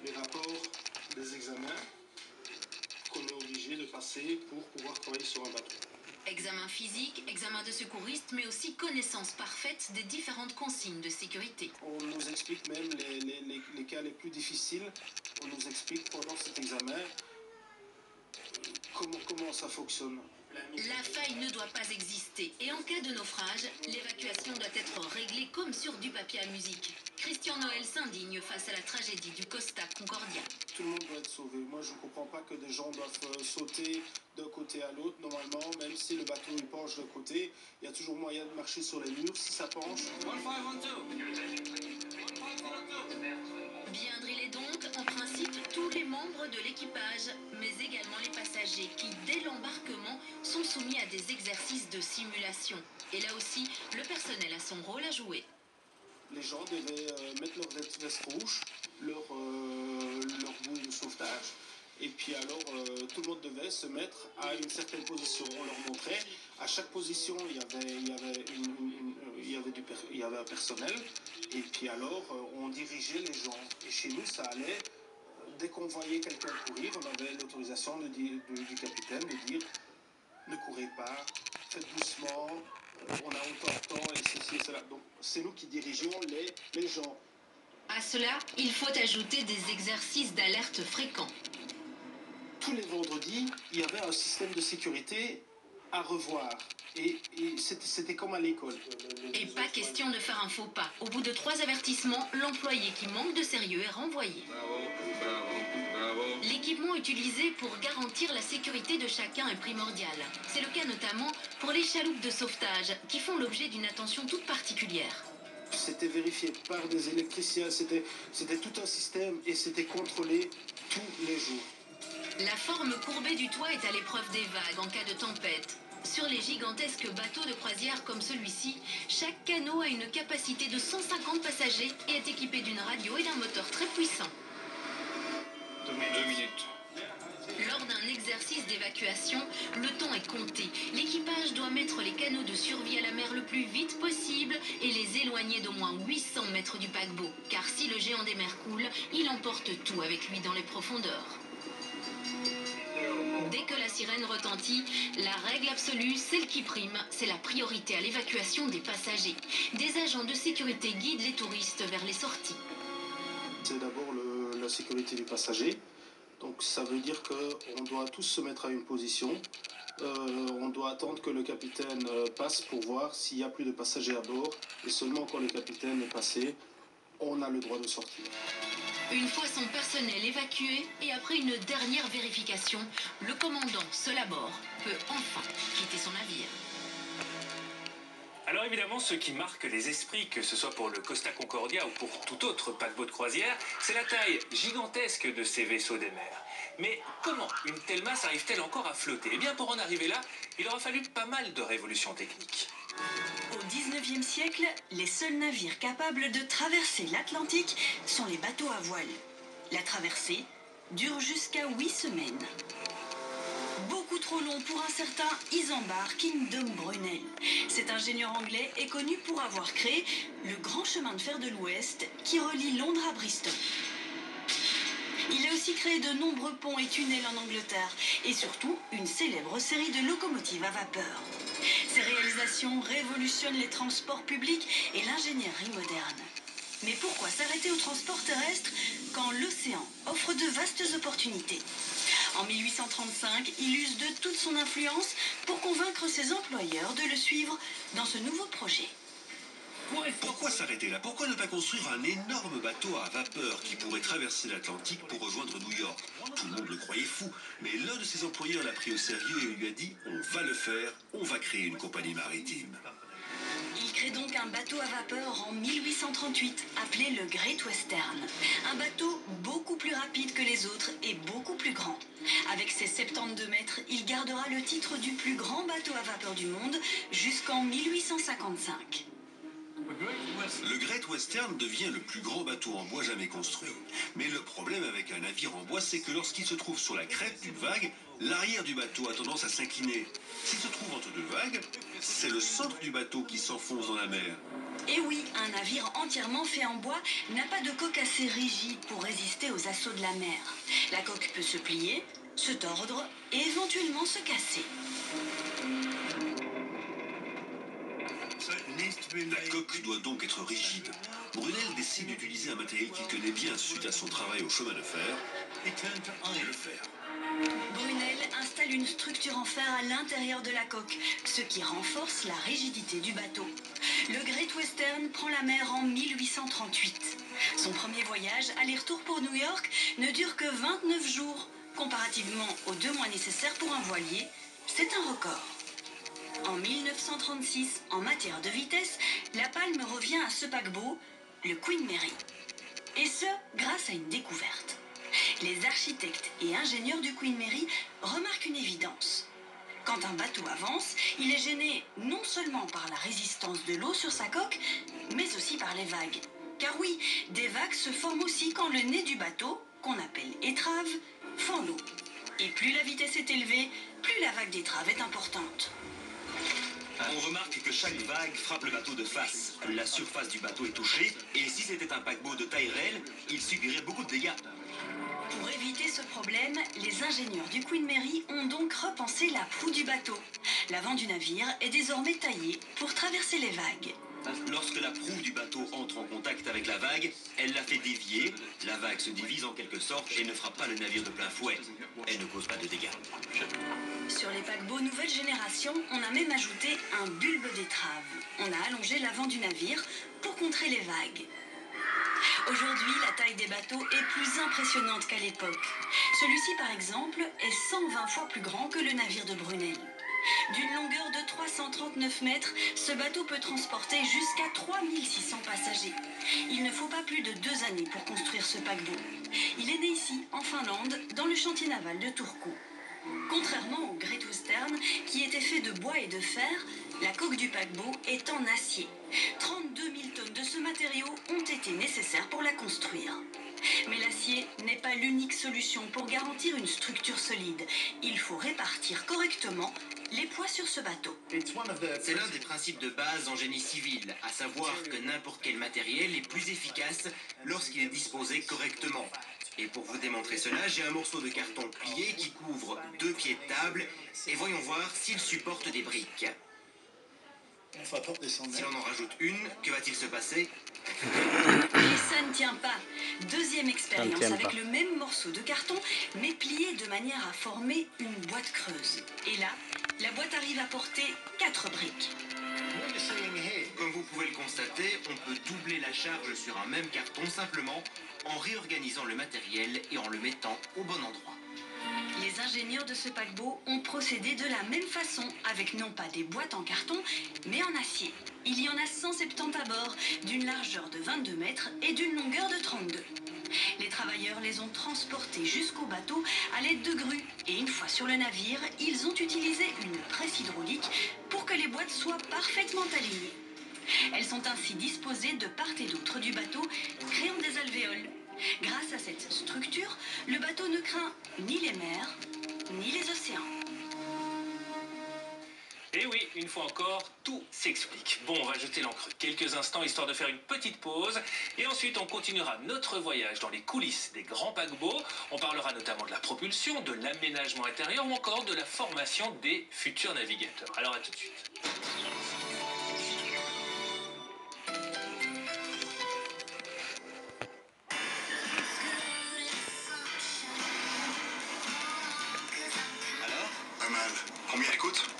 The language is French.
les rapports des examens qu'on est obligé de passer pour pouvoir travailler sur un bateau. Examen physique, examen de secouriste, mais aussi connaissance parfaite des différentes consignes de sécurité. On nous explique même les cas les plus difficiles. On nous explique pendant cet examen comment ça fonctionne. La faille ne doit pas exister et en cas de naufrage, l'évacuation doit être réglée comme sur du papier à musique. Christian Noël s'indigne face à la tragédie du Costa Concordia. Tout le monde doit être sauvé. Moi, je ne comprends pas que des gens doivent sauter d'un côté à l'autre. Normalement, même si le bateau il penche d'un côté, il y a toujours moyen de marcher sur les murs. Si ça penche... Bien drillés donc, en principe, tous les membres de l'équipage, mais également les passagers qui, dès l'embarquement, sont soumis à des exercices de simulation. Et là aussi, le personnel a son rôle à jouer. Les gens devaient mettre leur veste rouge, leur boue de sauvetage. Et puis alors, tout le monde devait se mettre à une certaine position. On leur montrait, à chaque position, il y avait un personnel. Et puis alors, on dirigeait les gens. Et chez nous, ça allait. Dès qu'on voyait quelqu'un courir, on avait l'autorisation du capitaine de dire « Ne courez pas, faites doucement, on a autant de temps, et ceci et cela. » Donc, c'est nous qui dirigeons les gens. À cela, il faut ajouter des exercices d'alerte fréquents. Tous les vendredis, il y avait un système de sécurité à revoir. Et c'était comme à l'école. Et pas question de faire un faux pas. Au bout de 3 avertissements, l'employé qui manque de sérieux est renvoyé. L'équipement utilisé pour garantir la sécurité de chacun est primordial. C'est le cas notamment pour les chaloupes de sauvetage qui font l'objet d'une attention toute particulière. C'était vérifié par des électriciens, c'était tout un système et c'était contrôlé tous les jours. La forme courbée du toit est à l'épreuve des vagues en cas de tempête. Sur les gigantesques bateaux de croisière comme celui-ci, chaque canot a une capacité de 150 passagers et est équipé d'une radio et d'un moteur très puissant. 2 minutes. Lors d'un exercice d'évacuation, le temps est compté. L'équipage doit mettre les canots de survie à la mer le plus vite possible et les éloigner d'au moins 800 mètres du paquebot. Car si le géant des mers coule, il emporte tout avec lui dans les profondeurs. Dès que la sirène retentit, la règle absolue, celle qui prime, c'est la priorité à l'évacuation des passagers. Des agents de sécurité guident les touristes vers les sorties. C'est d'abord la sécurité du passager. Donc ça veut dire qu'on doit tous se mettre à une position. On doit attendre que le capitaine passe pour voir s'il n'y a plus de passagers à bord. Et seulement quand le capitaine est passé, on a le droit de sortir. Une fois son personnel évacué et après une dernière vérification, le commandant seul à bord peut enfin quitter son navire. Alors évidemment, ce qui marque les esprits, que ce soit pour le Costa Concordia ou pour tout autre paquebot de croisière, c'est la taille gigantesque de ces vaisseaux des mers. Mais comment une telle masse arrive-t-elle encore à flotter? Eh bien, pour en arriver là, il aura fallu pas mal de révolutions techniques. Au XIXe siècle, les seuls navires capables de traverser l'Atlantique sont les bateaux à voile. La traversée dure jusqu'à 8 semaines. Beaucoup trop long pour un certain Isambard Kingdom Brunel. Cet ingénieur anglais est connu pour avoir créé le grand chemin de fer de l'Ouest qui relie Londres à Bristol. Il a aussi créé de nombreux ponts et tunnels en Angleterre et surtout une célèbre série de locomotives à vapeur. Ces réalisations révolutionnent les transports publics et l'ingénierie moderne. Mais pourquoi s'arrêter au transport terrestre quand l'océan offre de vastes opportunités? En 1835, il use de toute son influence pour convaincre ses employeurs de le suivre dans ce nouveau projet. Pourquoi s'arrêter là? Pourquoi ne pas construire un énorme bateau à vapeur qui pourrait traverser l'Atlantique pour rejoindre New York? Tout le monde le croyait fou, mais l'un de ses employeurs l'a pris au sérieux et lui a dit « On va le faire, on va créer une compagnie maritime ». Il crée donc un bateau à vapeur en 1838, appelé le Great Western. Un bateau beaucoup plus rapide que les autres et beaucoup plus grand. Avec ses 72 mètres, il gardera le titre du plus grand bateau à vapeur du monde jusqu'en 1855. Le Great Western devient le plus grand bateau en bois jamais construit. Mais le problème avec un navire en bois, c'est que lorsqu'il se trouve sur la crête d'une vague, l'arrière du bateau a tendance à s'incliner. S'il se trouve entre deux vagues, c'est le centre du bateau qui s'enfonce dans la mer. Et oui, un navire entièrement fait en bois n'a pas de coque assez rigide pour résister aux assauts de la mer. La coque peut se plier, se tordre et éventuellement se casser. La coque doit donc être rigide. Brunel décide d'utiliser un matériel qu'il connaît bien suite à son travail au chemin de fer, le fer. Brunel installe une structure en fer à l'intérieur de la coque, ce qui renforce la rigidité du bateau. Le Great Western prend la mer en 1838. Son premier voyage, aller-retour pour New York, ne dure que 29 jours. Comparativement aux 2 mois nécessaires pour un voilier, c'est un record. En 1936, en matière de vitesse, la palme revient à ce paquebot, le Queen Mary. Et ce, grâce à une découverte. Les architectes et ingénieurs du Queen Mary remarquent une évidence. Quand un bateau avance, il est gêné non seulement par la résistance de l'eau sur sa coque, mais aussi par les vagues. Car oui, des vagues se forment aussi quand le nez du bateau, qu'on appelle étrave, fend l'eau. Et plus la vitesse est élevée, plus la vague d'étrave est importante. On remarque que chaque vague frappe le bateau de face. La surface du bateau est touchée, et si c'était un paquebot de taille réelle, il subirait beaucoup de dégâts. Pour éviter ce problème, les ingénieurs du Queen Mary ont donc repensé la proue du bateau. L'avant du navire est désormais taillé pour traverser les vagues. Lorsque la proue du bateau entre en contact avec la vague, elle la fait dévier, la vague se divise en quelque sorte et ne frappe pas le navire de plein fouet. Elle ne cause pas de dégâts. Sur les paquebots nouvelle génération, on a même ajouté un bulbe d'étrave. On a allongé l'avant du navire pour contrer les vagues. Aujourd'hui, la taille des bateaux est plus impressionnante qu'à l'époque. Celui-ci, par exemple, est 120 fois plus grand que le navire de Brunel. D'une longueur de 339 mètres, ce bateau peut transporter jusqu'à 3600 passagers. Il ne faut pas plus de 2 années pour construire ce paquebot. Il est né ici, en Finlande, dans le chantier naval de Turku. Contrairement au Great Western, qui était fait de bois et de fer, la coque du paquebot est en acier. 32 000 tonnes de ce matériau ont été nécessaires pour la construire. Mais l'acier n'est pas l'unique solution pour garantir une structure solide. Il faut répartir correctement les poids sur ce bateau. C'est l'un des principes de base en génie civil, à savoir que n'importe quel matériel est plus efficace lorsqu'il est disposé correctement. Et pour vous démontrer cela, j'ai un morceau de carton plié qui couvre 2 pieds de table et voyons voir s'il supporte des briques. Si on en rajoute une, que va-t-il se passer? Et ça ne tient pas. Deuxième expérience tient avec pas. le même morceau de carton, mais plié de manière à former une boîte creuse. Et là, la boîte arrive à porter 4 briques. Comme vous pouvez le constater, on peut doubler la charge sur un même carton simplement en réorganisant le matériel et en le mettant au bon endroit. Les ingénieurs de ce paquebot ont procédé de la même façon, avec non pas des boîtes en carton, mais en acier. Il y en a 170 à bord, d'une largeur de 22 mètres et d'une longueur de 32. Les travailleurs les ont transportés jusqu'au bateau à l'aide de grues. Et une fois sur le navire, ils ont utilisé une presse hydraulique pour que les boîtes soient parfaitement alignées. Elles sont ainsi disposées de part et d'autre du bateau, créant des alvéoles. Grâce à cette structure, le bateau ne craint ni les mers, ni les océans. Et oui, une fois encore, tout s'explique. Bon, on va jeter l'encre quelques instants, histoire de faire une petite pause. Et ensuite, on continuera notre voyage dans les coulisses des grands paquebots. On parlera notamment de la propulsion, de l'aménagement intérieur ou encore de la formation des futurs navigateurs. Alors à tout de suite. Alors, Pas mal. Combien elle coûte?